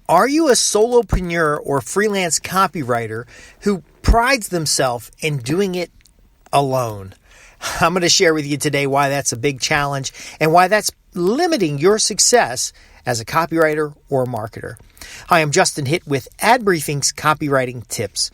Are you a solopreneur or freelance copywriter who prides themselves in doing it alone? I'm going to share with you today why that's a big challenge and why that's limiting your success as a copywriter or marketer. Hi, I'm Justin Hitt with Ad Briefing's Copywriting Tips.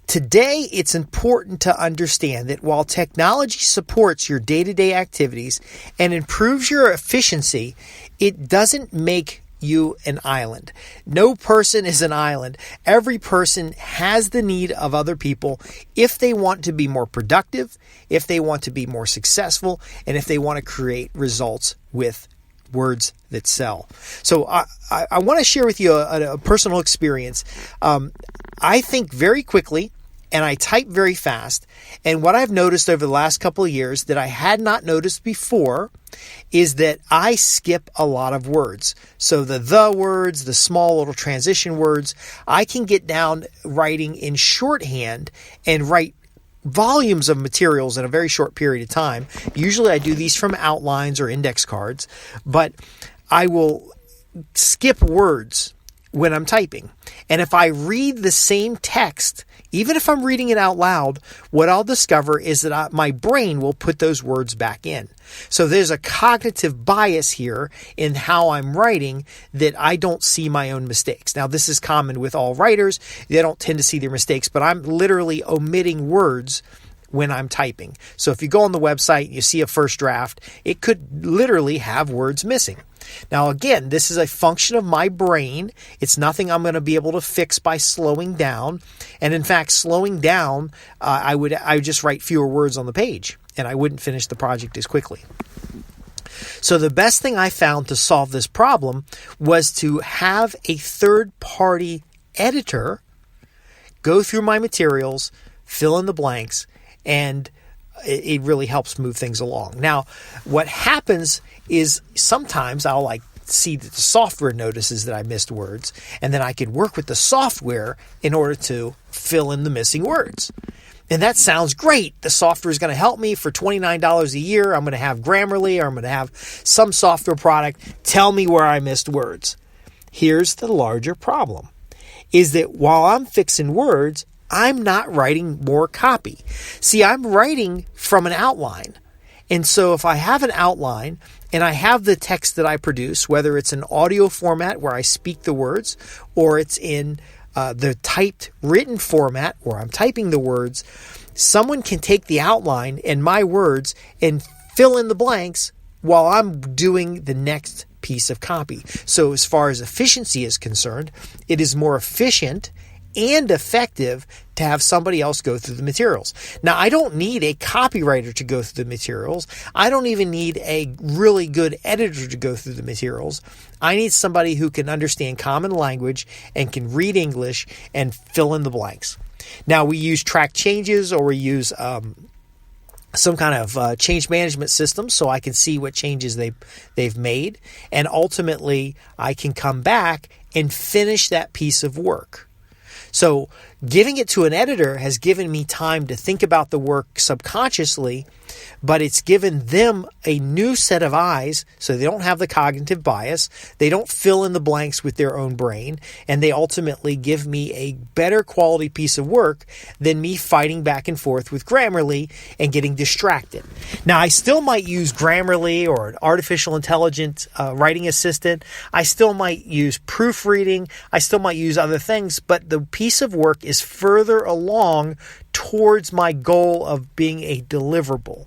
Today, it's important to understand that while technology supports your day-to-day activities and improves your efficiency, it doesn't make you an island. No person is an island. Every person has the need of other people if they want to be more productive, if they want to be more successful, and if they want to create results with words that sell. So I want to share with you a personal experience. I think very quickly and I type very fast. And what I've noticed over the last couple of years that I had not noticed before is that I skip a lot of words. So the words, the small little transition words, I can get down writing in shorthand and write volumes of materials in a very short period of time. Usually I do these from outlines or index cards, but I will skip words when I'm typing. And if I read the same text, even if I'm reading it out loud, what I'll discover is that my brain will put those words back in. So there's a cognitive bias here in how I'm writing that I don't see my own mistakes. Now, this is common with all writers. They don't tend to see their mistakes, but I'm literally omitting words when I'm typing. So if you go on the website and you see a first draft, it could literally have words missing. Now, again, this is a function of my brain. It's nothing I'm going to be able to fix by slowing down. And in fact, slowing down, I would just write fewer words on the page and I wouldn't finish the project as quickly. So the best thing I found to solve this problem was to have a third-party editor go through my materials, fill in the blanks, and it really helps move things along. Now, what happens is sometimes I'll see that the software notices that I missed words, and then I can work with the software in order to fill in the missing words. And that sounds great. The software is going to help me for $29 a year. I'm going to have Grammarly, or I'm going to have some software product tell me where I missed words. Here's the larger problem, is that while I'm fixing words, I'm not writing more copy. See, I'm writing from an outline. And so if I have an outline and I have the text that I produce, whether it's an audio format where I speak the words, or it's in the typed written format where I'm typing the words, someone can take the outline and my words and fill in the blanks while I'm doing the next piece of copy. So as far as efficiency is concerned, it is more efficient and effective to have somebody else go through the materials. Now, I don't need a copywriter to go through the materials. I don't even need a really good editor to go through the materials. I need somebody who can understand common language and can read English and fill in the blanks. Now, we use track changes, or we use some kind of change management system so I can see what changes they've made. And ultimately, I can come back and finish that piece of work. So giving it to an editor has given me time to think about the work subconsciously, but it's given them a new set of eyes so they don't have the cognitive bias, they don't fill in the blanks with their own brain, and they ultimately give me a better quality piece of work than me fighting back and forth with Grammarly and getting distracted. Now, I still might use Grammarly or an artificial intelligence writing assistant. I still might use proofreading. I still might use other things, but the piece of work is further along towards my goal of being a deliverable.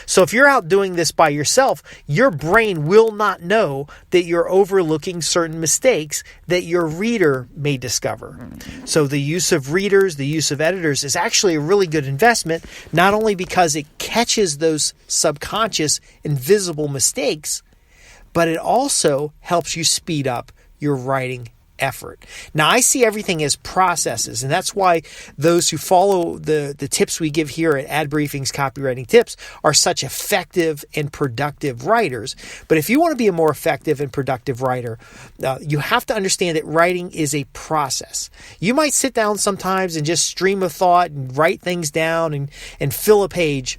So if you're out doing this by yourself, your brain will not know that you're overlooking certain mistakes that your reader may discover. So the use of readers, the use of editors is actually a really good investment, not only because it catches those subconscious invisible mistakes, but it also helps you speed up your writing effort. Now, I see everything as processes, and that's why those who follow the tips we give here at Ad Briefing's Copywriting Tips are such effective and productive writers. But if you want to be a more effective and productive writer, you have to understand that writing is a process. You might sit down sometimes and just stream of thought and write things down and fill a page.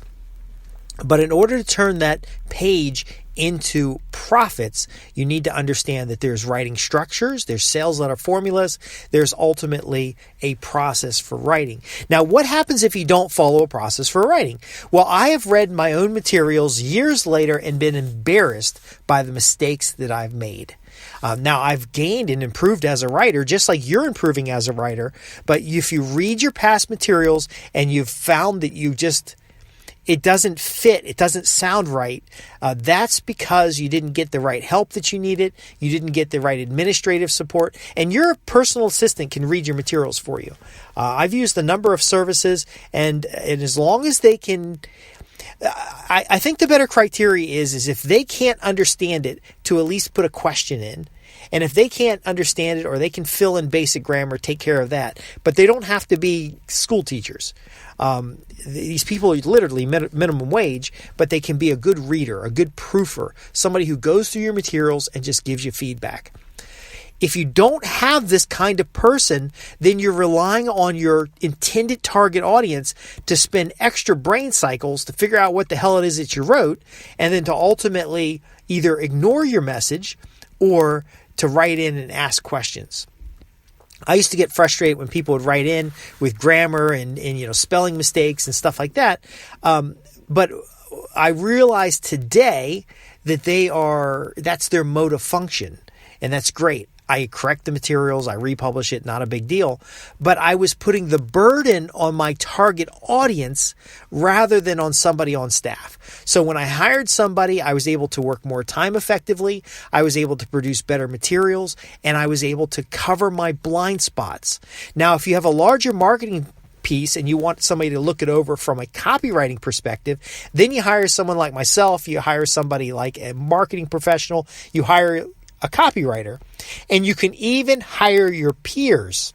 But in order to turn that page into profits, you need to understand that there's writing structures, there's sales letter formulas, there's ultimately a process for writing. Now, what happens if you don't follow a process for writing? Well, I have read my own materials years later and been embarrassed by the mistakes that I've made. Now, I've gained and improved as a writer, just like you're improving as a writer. But if you read your past materials and you've found that it doesn't fit, it doesn't sound right, that's because you didn't get the right help that you needed, you didn't get the right administrative support, and your personal assistant can read your materials for you. I've used a number of services, and as long as they can... I think the better criteria is if they can't understand it, to at least put a question in. And if they can't understand it or they can fill in basic grammar, take care of that. But they don't have to be school teachers. These people are literally minimum wage, but they can be a good reader, a good proofer, somebody who goes through your materials and just gives you feedback. If you don't have this kind of person, then you're relying on your intended target audience to spend extra brain cycles to figure out what the hell it is that you wrote, and then to ultimately either ignore your message or to write in and ask questions. I used to get frustrated when people would write in with grammar and spelling mistakes and stuff like that. But I realized today that that's their mode of function, and that's great. I correct the materials, I republish it, not a big deal. But I was putting the burden on my target audience rather than on somebody on staff. So when I hired somebody, I was able to work more time effectively, I was able to produce better materials, and I was able to cover my blind spots. Now, if you have a larger marketing piece and you want somebody to look it over from a copywriting perspective, then you hire someone like myself, you hire somebody like a marketing professional, you hire a copywriter, and you can even hire your peers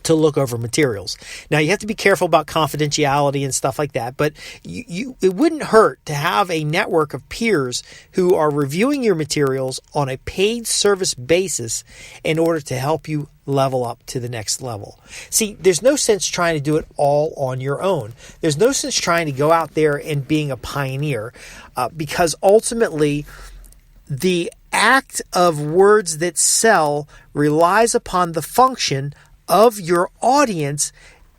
to look over materials. Now, you have to be careful about confidentiality and stuff like that, but it wouldn't hurt to have a network of peers who are reviewing your materials on a paid service basis in order to help you level up to the next level. See, there's no sense trying to do it all on your own. There's no sense trying to go out there and being a pioneer because ultimately the act of words that sell relies upon the function of your audience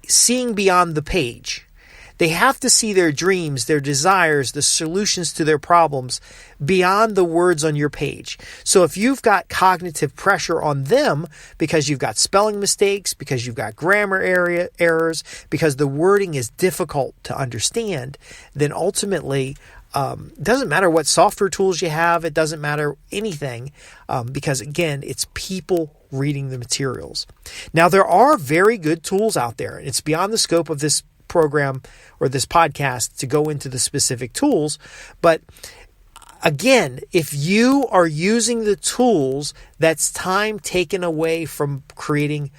seeing beyond the page. They have to see their dreams, their desires, the solutions to their problems beyond the words on your page. So if you've got cognitive pressure on them because you've got spelling mistakes, because you've got grammar errors, because the wording is difficult to understand, then ultimately it doesn't matter what software tools you have. It doesn't matter anything because, again, it's people reading the materials. Now, there are very good tools out there. It's beyond the scope of this program or this podcast to go into the specific tools. But again, if you are using the tools, that's time taken away from creating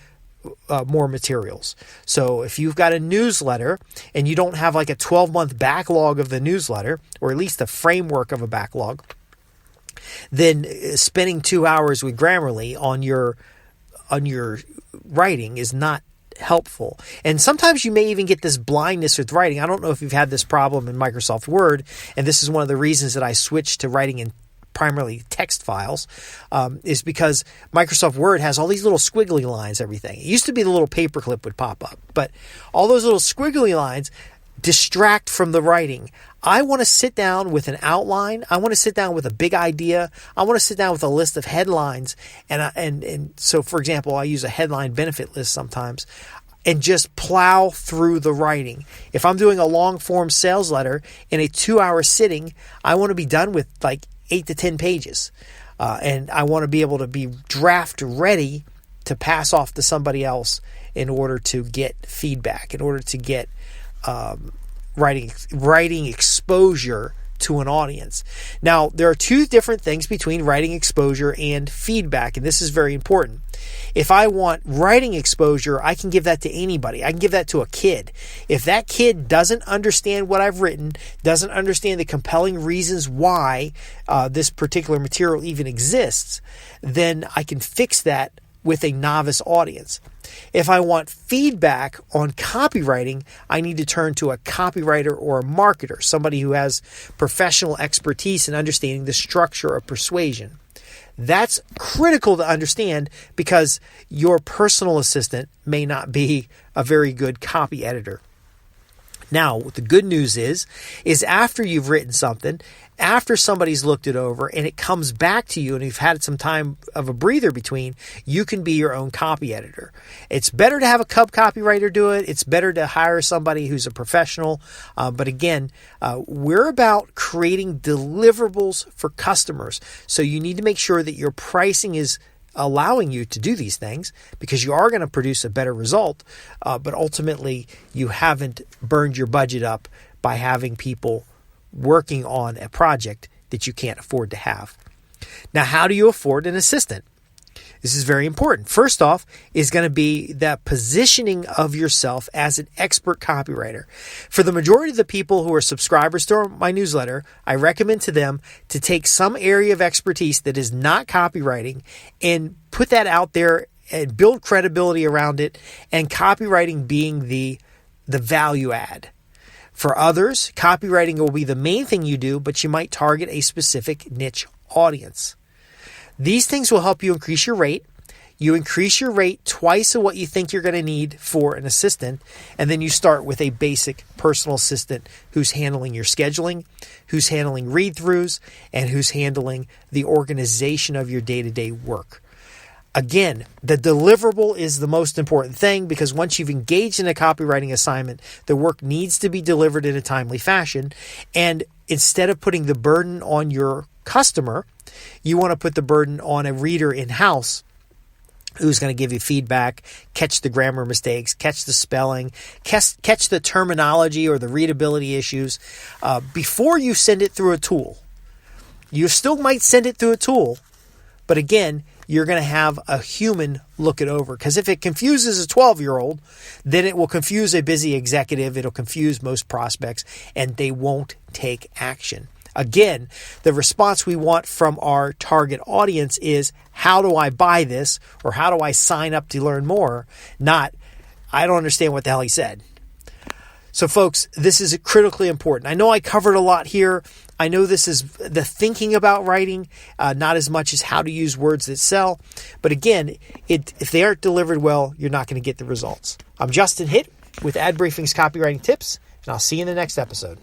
more materials. So if you've got a newsletter and you don't have like a 12-month backlog of the newsletter, or at least a framework of a backlog, then spending 2 hours with Grammarly on your writing is not helpful. And sometimes you may even get this blindness with writing. I don't know if you've had this problem in Microsoft Word, and this is one of the reasons that I switched to writing in primarily text files, is because Microsoft Word has all these little squiggly lines, everything. It used to be the little paperclip would pop up, but all those little squiggly lines distract from the writing. I want to sit down with an outline. I want to sit down with a big idea. I want to sit down with a list of headlines. And so, for example, I use a headline benefit list sometimes and just plow through the writing. If I'm doing a long form sales letter in a 2-hour sitting, I want to be done with like 8 to 10 pages. And I want to be able to be draft ready to pass off to somebody else in order to get feedback, in order to get writing exposure to an audience. Now, there are two different things between writing exposure and feedback, and this is very important. If I want writing exposure, I can give that to anybody. I can give that to a kid. If that kid doesn't understand what I've written, doesn't understand the compelling reasons why this particular material even exists, then I can fix that with a novice audience. If I want feedback on copywriting, I need to turn to a copywriter or a marketer, somebody who has professional expertise in understanding the structure of persuasion. That's critical to understand because your personal assistant may not be a very good copy editor. Now, what the good news is after you've written something, after somebody's looked it over and it comes back to you and you've had some time of a breather between, you can be your own copy editor. It's better to have a copywriter do it. It's better to hire somebody who's a professional. But again, we're about creating deliverables for customers. So you need to make sure that your pricing is allowing you to do these things because you are going to produce a better result. But ultimately, you haven't burned your budget up by having people working on a project that you can't afford to have. Now, how do you afford an assistant? This is very important. First off is going to be the positioning of yourself as an expert copywriter. For the majority of the people who are subscribers to my newsletter, I recommend to them to take some area of expertise that is not copywriting and put that out there and build credibility around it, and copywriting being the value add. For others, copywriting will be the main thing you do, but you might target a specific niche audience. These things will help you increase your rate. You increase your rate twice of what you think you're going to need for an assistant, and then you start with a basic personal assistant who's handling your scheduling, who's handling read-throughs, and who's handling the organization of your day-to-day work. Again, the deliverable is the most important thing because once you've engaged in a copywriting assignment, the work needs to be delivered in a timely fashion. And instead of putting the burden on your customer, you want to put the burden on a reader in-house who's going to give you feedback, catch the grammar mistakes, catch the spelling, catch the terminology or the readability issues before you send it through a tool. You still might send it through a tool, but again, you're going to have a human look it over. Because if it confuses a 12-year-old, then it will confuse a busy executive. It'll confuse most prospects, and they won't take action. Again, the response we want from our target audience is, how do I buy this? Or how do I sign up to learn more? Not, I don't understand what the hell he said. So folks, this is critically important. I know I covered a lot here. I know this is the thinking about writing, not as much as how to use words that sell. But again, if they aren't delivered well, you're not going to get the results. I'm Justin Hitt with Ad Briefing's Copywriting Tips, and I'll see you in the next episode.